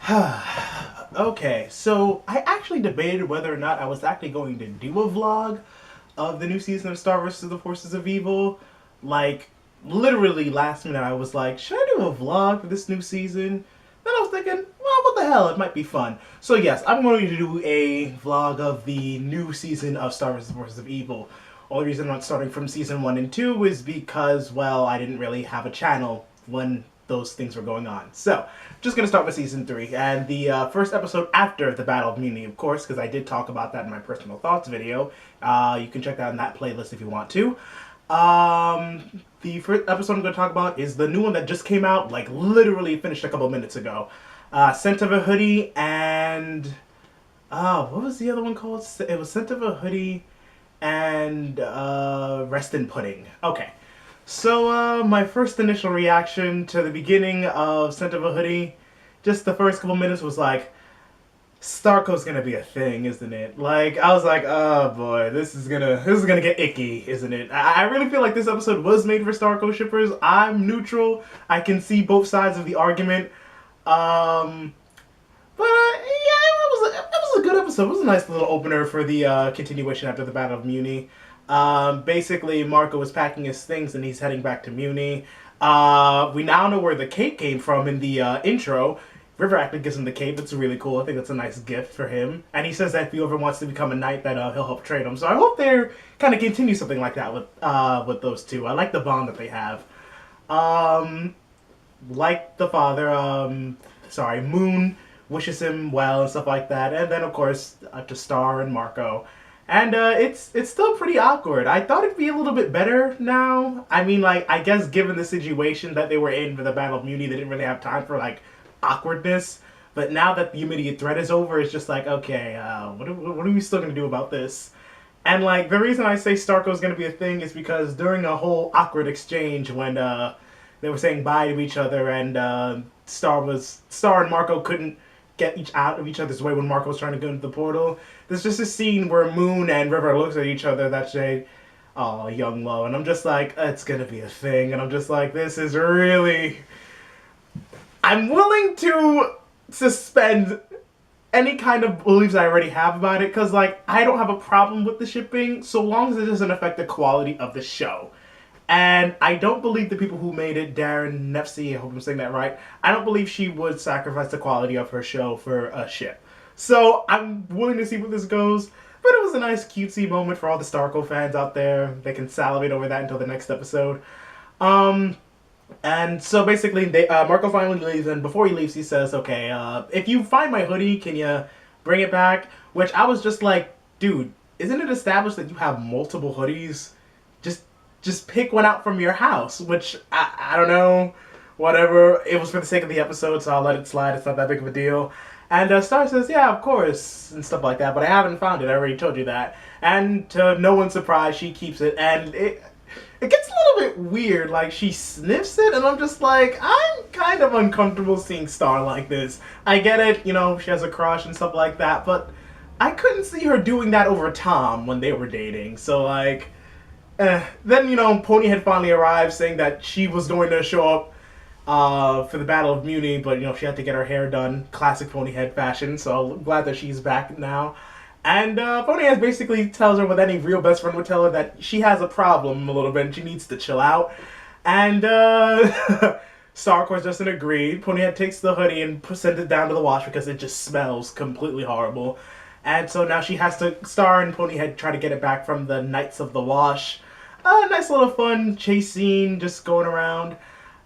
Okay, so I actually debated whether or not I was actually going to do a vlog of the new season of Star vs. the Forces of Evil. Like, literally last minute, I was like, should I do a vlog for this new season? Then I was thinking, well, what the hell, it might be fun. So yes, I'm going to do a vlog of the new season of Star vs. the Forces of Evil. Only reason I'm not starting from season 1 and 2 is because, well, I didn't really have a channel when those things were going on. So, just gonna start with season 3 and the first episode after the Battle of Muni, of course, because I did talk about that in my personal thoughts video. You can check that in that playlist if you want to. The first episode I'm going to talk about is the new one that just came out, like literally finished a couple minutes ago. Scent of a Hoodie and what was the other one called? It was Scent of a Hoodie and Rest in Pudding. Okay. So, my first initial reaction to the beginning of Scent of a Hoodie, just the first couple minutes was like, Starco's gonna be a thing, isn't it? Like, I was like, oh boy, this is gonna get icky, isn't it? I really feel like this episode was made for Starco shippers. I'm neutral. I can see both sides of the argument. But yeah, it was a good episode. It was a nice little opener for the continuation after the Battle of Muni. Basically, Marco is packing his things and he's heading back to Muni. We now know where the cape came from in the intro. River actually gives him the cape. It's really cool. I think that's a nice gift for him. And he says that if he ever wants to become a knight, that he'll help train him. So I hope they're kind of continue something like that with those two. I like the bond that they have. Like the father, Moon wishes him well and stuff like that. And then, of course, to Star and Marco. And it's still pretty awkward. I thought it'd be a little bit better now. I mean, like, I guess given the situation that they were in for the Battle of Muni, they didn't really have time for, like, awkwardness. But now that the immediate threat is over, it's just like, okay, what are we still going to do about this? And, like, the reason I say Starco's going to be a thing is because during a whole awkward exchange when they were saying bye to each other and Star and Marco couldn't get out of each other's way when Marco was trying to go into the portal. There's just a scene where Moon and River looks at each other that say, "Oh, young Lo," and I'm just like, it's gonna be a thing, and I'm just like, this is really. I'm willing to suspend any kind of beliefs I already have about it, because like I don't have a problem with the shipping so long as it doesn't affect the quality of the show. And I don't believe the people who made it, Darren Nefsey, I hope I'm saying that right, I don't believe she would sacrifice the quality of her show for a ship. So I'm willing to see where this goes, but it was a nice cutesy moment for all the Starco fans out there. They can salivate over that until the next episode. And so basically, Marco finally leaves, and before he leaves, he says, okay, if you find my hoodie, can you bring it back? Which I was just like, dude, isn't it established that you have multiple hoodies? Just pick one out from your house, which, I don't know, whatever. It was for the sake of the episode, so I'll let it slide. It's not that big of a deal. And Star says, yeah, of course, and stuff like that, but I haven't found it. I already told you that. And to no one's surprise, she keeps it, and it gets a little bit weird. Like, she sniffs it, and I'm just like, I'm kind of uncomfortable seeing Star like this. I get it, you know, she has a crush and stuff like that, but I couldn't see her doing that over Tom when they were dating, so, like... Then, you know, Ponyhead finally arrived saying that she was going to show up for the Battle of Muni, but, you know, she had to get her hair done. Classic Ponyhead fashion, so I'm glad that she's back now. And Ponyhead basically tells her what any real best friend would tell her, that she has a problem a little bit and she needs to chill out. And Star, of course, doesn't agree. Ponyhead takes the hoodie and sends it down to the wash because it just smells completely horrible. And so now she has to, Star and Ponyhead try to get it back from the Knights of the Wash. Nice little fun chase scene, just going around.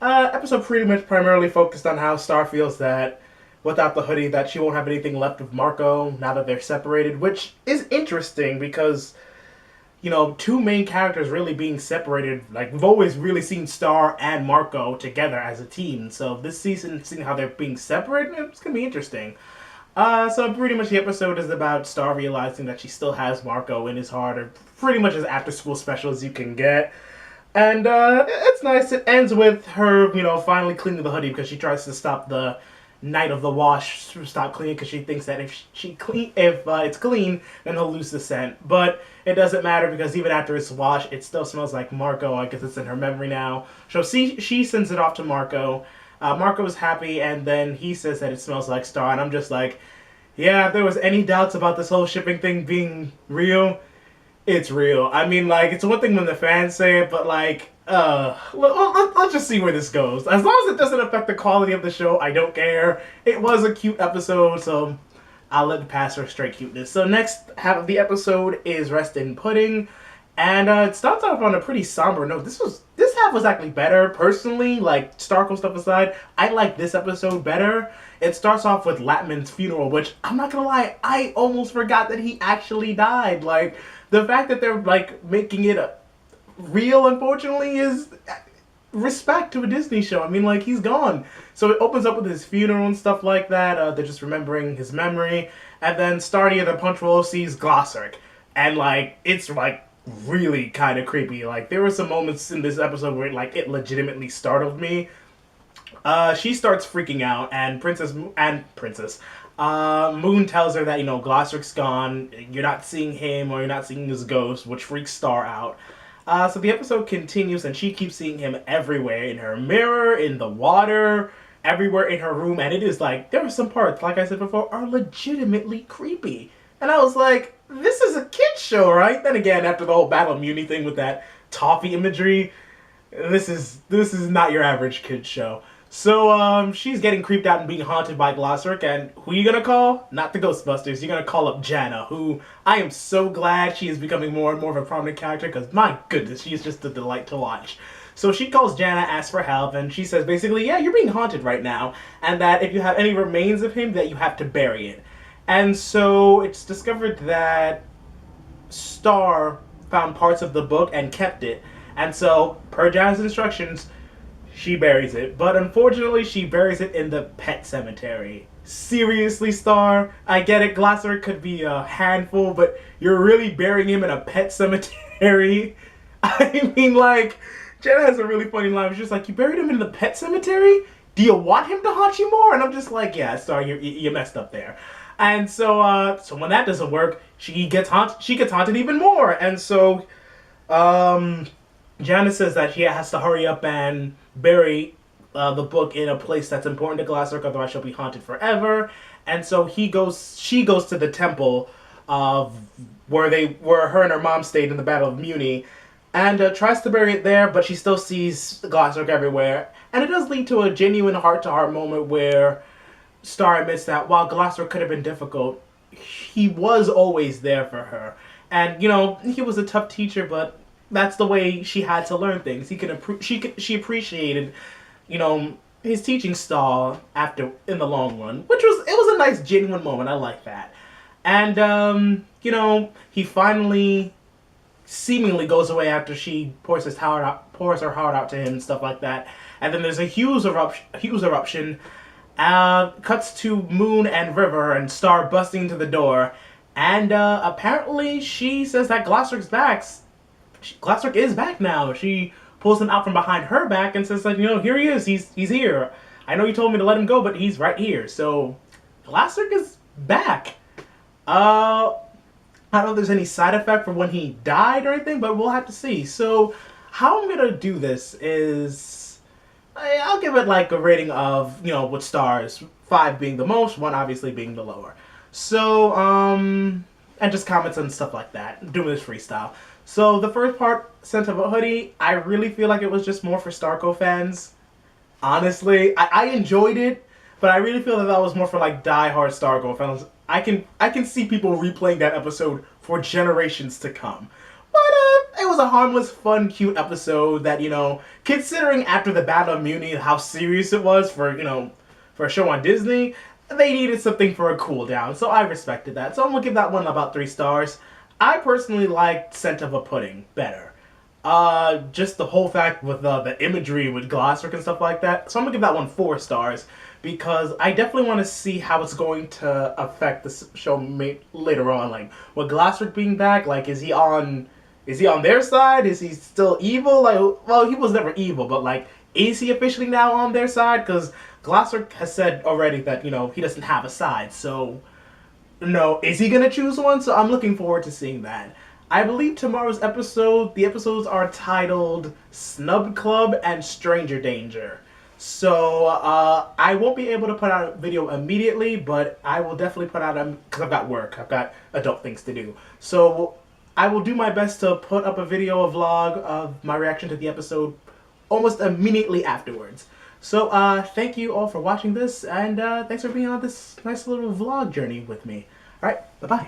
Episode pretty much primarily focused on how Star feels that without the hoodie that she won't have anything left of Marco now that they're separated, which is interesting because, you know, two main characters really being separated. Like, we've always really seen Star and Marco together as a team, so this season, seeing how they're being separated, it's gonna be interesting. So pretty much the episode is about Star realizing that she still has Marco in his heart, or pretty much as after-school special as you can get. And it's nice. It ends with her, you know, finally cleaning the hoodie because she tries to stop the Knight of the Wash to stop cleaning because she thinks that if it's clean, then he'll lose the scent. But it doesn't matter because even after it's washed, it still smells like Marco. I guess it's in her memory now. So she sends it off to Marco. Marco's happy, and then he says that it smells like Star, and I'm just like, yeah, if there was any doubts about this whole shipping thing being real, it's real. I mean, like, it's one thing when the fans say it, but like, let's just see where this goes. As long as it doesn't affect the quality of the show, I don't care. It was a cute episode, so I'll let it pass for straight cuteness. So next half of the episode is Rest in Pudding, and it starts off on a pretty somber note. This half was actually better, personally. Like, Starco stuff aside, I like this episode better. It starts off with Latman's funeral, which, I'm not gonna lie, I almost forgot that he actually died. Like, the fact that they're, like, making it real, unfortunately, is respect to a Disney show. I mean, like, he's gone. So it opens up with his funeral and stuff like that. They're just remembering his memory. And then Stardy and the Punch Roll sees Glossric. And, like, it's, like, really kind of creepy. Like, there were some moments in this episode where, like, it legitimately startled me. She starts freaking out, and Moon tells her that, Glosseric's gone, you're not seeing him, or you're not seeing his ghost, which freaks Star out. So the episode continues, and she keeps seeing him everywhere, in her mirror, in the water, everywhere in her room, and it is like, there are some parts, like I said before, are legitimately creepy. And I was like, this is a kid's show, right? Then again, after the whole Battle of Muni thing with that toffee imagery, this is not your average kid's show. So, she's getting creeped out and being haunted by Glossric, and who are you gonna call? Not the Ghostbusters, you're gonna call up Jana, who I am so glad she is becoming more and more of a prominent character, because my goodness, she's just a delight to watch. So she calls Jana, asks for help, and she says basically, yeah, you're being haunted right now, and that if you have any remains of him, that you have to bury it. And so it's discovered that Star found parts of the book and kept it, and so, per Jana's instructions, she buries it. But unfortunately, she buries it in the pet cemetery. Seriously, Star? I get it, Glossric could be a handful, but you're really burying him in a pet cemetery? I mean, like, Jenna has a really funny line. She's just like, you buried him in the pet cemetery? Do you want him to haunt you more? And I'm just like, yeah, Star, you messed up there. And so, so when that doesn't work, she gets haunted even more. And so, Jana says that she has to hurry up and bury the book in a place that's important to Glossric, otherwise she'll be haunted forever. And so she goes to the temple where her and her mom stayed in the Battle of Muni, and tries to bury it there, but she still sees Glossric everywhere. And it does lead to a genuine heart-to-heart moment where Star admits that while Glossric could have been difficult, he was always there for her. And, he was a tough teacher, but that's the way she had to learn things. She appreciated, his teaching style in the long run, it was a nice genuine moment. I like that. And he finally seemingly goes away after she pours her heart out to him and stuff like that. And then there's a huge eruption. Cuts to Moon and River and Star busting into the door, and apparently she says that Glossric's back. Glossric is back now. She pulls him out from behind her back and says, like, here he is. He's here. I know you told me to let him go, but he's right here. So Glossric is back. I don't know if there's any side effect for when he died or anything, but we'll have to see. So how I'm gonna do this is I'll give it like a rating of, with stars, 5 being the most, 1 obviously being the lower. So, and just comments and stuff like that. Doing this freestyle. So the first part, Scent of a Hoodie, I really feel like it was just more for Starco fans. Honestly, I enjoyed it, but I really feel that was more for like die-hard Starco fans. I can see people replaying that episode for generations to come. But it was a harmless, fun, cute episode that, considering after the Battle of Muni how serious it was for a show on Disney, they needed something for a cool down. So I respected that. So I'm gonna give that one about 3 stars. I personally liked Scent of a Pudding better. Just the whole fact with the imagery with Glossric and stuff like that. So I'm gonna give that one 4 stars because I definitely want to see how it's going to affect the show later on. Like, with Glossric being back, like, is he on their side? Is he still evil? Like, well, he was never evil, but like, is he officially now on their side? Because Glossric has said already that, he doesn't have a side. So, no, is he gonna choose one? So I'm looking forward to seeing that. I believe tomorrow's episode, the episodes are titled Snub Club and Stranger Danger. So I won't be able to put out a video immediately, but I will definitely put out because I've got work, I've got adult things to do. So I will do my best to put up a video, a vlog of my reaction to the episode almost immediately afterwards. So thank you all for watching this, and thanks for being on this nice little vlog journey with me. All right, bye bye.